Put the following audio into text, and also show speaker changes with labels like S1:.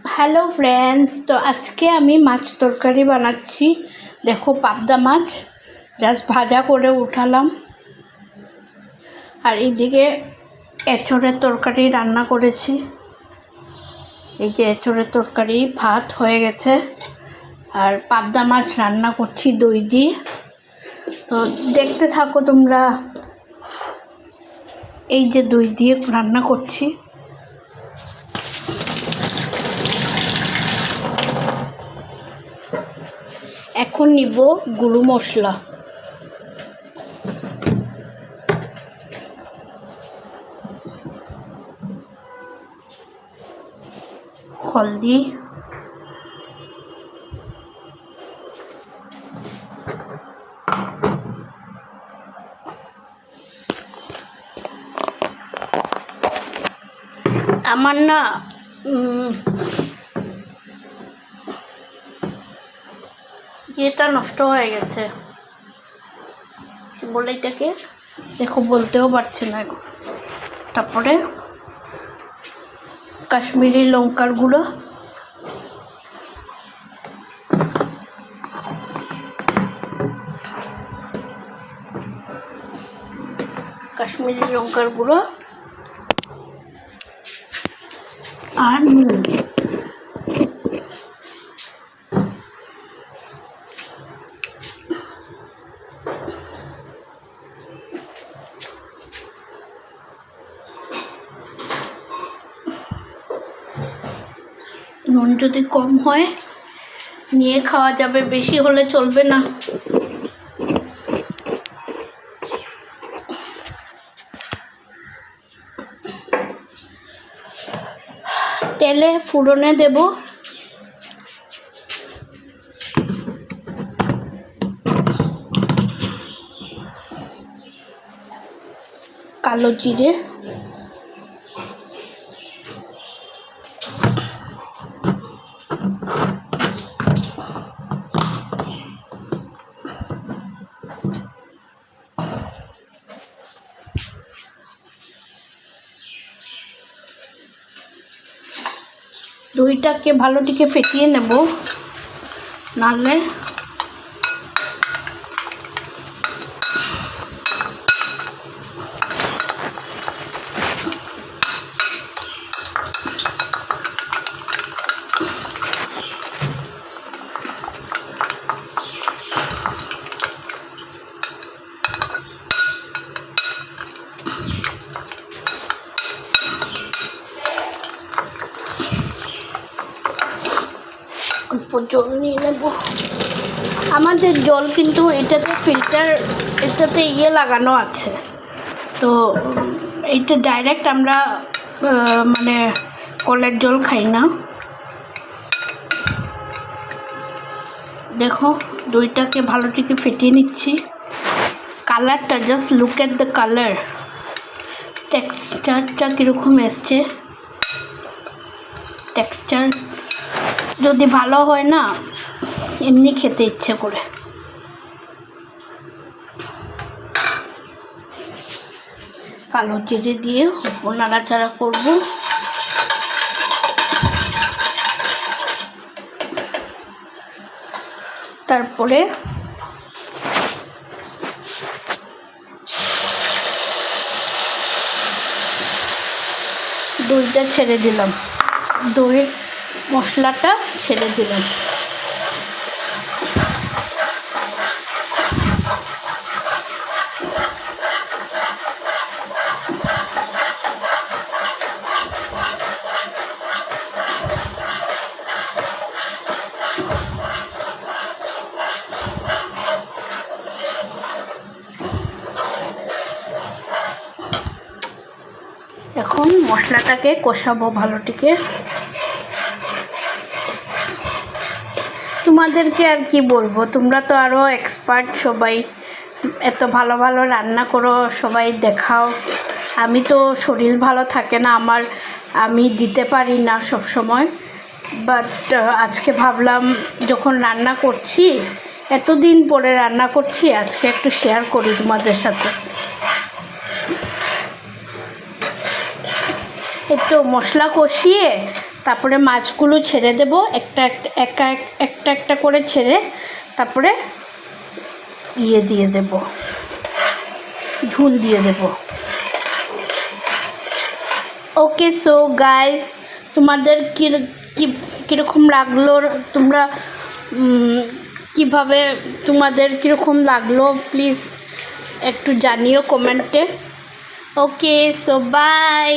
S1: Hello friends, তো আজকে আমি মাছ তরকারি বানাচ্ছি। দেখো, পাবদা মাছ জাস্ট ভাজা করে উঠালাম। আর এইদিকে এঁচোড়ের তরকারি রান্না করেছি। এই যে এঁচোড়ের তরকারি, ভাত হয়ে গেছে। আর পাবদা মাছ রান্না করছি দই দিয়ে। তো দেখতে থাকো তোমরা। এই যে দই দিয়ে রান্না করছি। এখন নিব গুঁড়ো মশলা। হলদি, আমার না এটা নষ্ট হয়ে গেছে, বলে এটাকে দেখো, বলতেও পারছি না এখন। তারপরে কাশ্মীরি লঙ্কার গুঁড়ো, কাশ্মীরি লঙ্কার গুঁড়ো আর নুন। নুন যদি কম হয় নিয়ে খাওয়া যাবে, বেশি হলে চলবে না। তেলে ফোড়নে দেব কালো জিরে, দইটাকে ভালো দিকে ফেটিয়ে নেব, নাহলে জল নিয়ে নেব। আমাদের জল কিন্তু এটাতে ফিল্টার, এটাতে লাগানো আছে, তো এটা ডাইরেক্ট আমরা মানে কলের জল খাই না। দেখো, দইটাকে ভালো থেকে ফেটিয়ে নিচ্ছি। কালারটা, just look at the colour, টেক্সচারটা কীরকম এসছে। টেক্সচার যদি ভালো হয় না, এমনি খেতে ইচ্ছে করে। কালো জিরে দিয়ে নাড়াচাড়া করব। তারপরে দইটা ছেড়ে দিলাম, দইয়ের মশলাটা ছেড়ে দিলাম। এখন মশলাটাকে কষাবো ভালো থেকে। তোমাদেরকে আর কি বলবো, তোমরা তো আরও এক্সপার্ট, সবাই এত ভালো ভালো রান্না করো, সবাই দেখাও। আমি তো শরীর ভালো থাকে না আমার, আমি দিতে পারি না সব সময়। বাট আজকে ভাবলাম, যখন রান্না করছি, এতদিন পরে রান্না করছি, আজকে একটু শেয়ার করি তোমাদের সাথে। এই তো মশলা কষিয়ে তারপরে মাছগুলো ছেড়ে দেব একটা একটা করে ছেড়ে তারপরে দিয়ে দেব, ঝুল দিয়ে দেব। ওকে, সো গাইস, তোমাদের কীরকম লাগলো, তোমরা কিভাবে, তোমাদের কীরকম লাগলো প্লিজ একটু জানিও কমেন্টে। ওকে, সো বাই।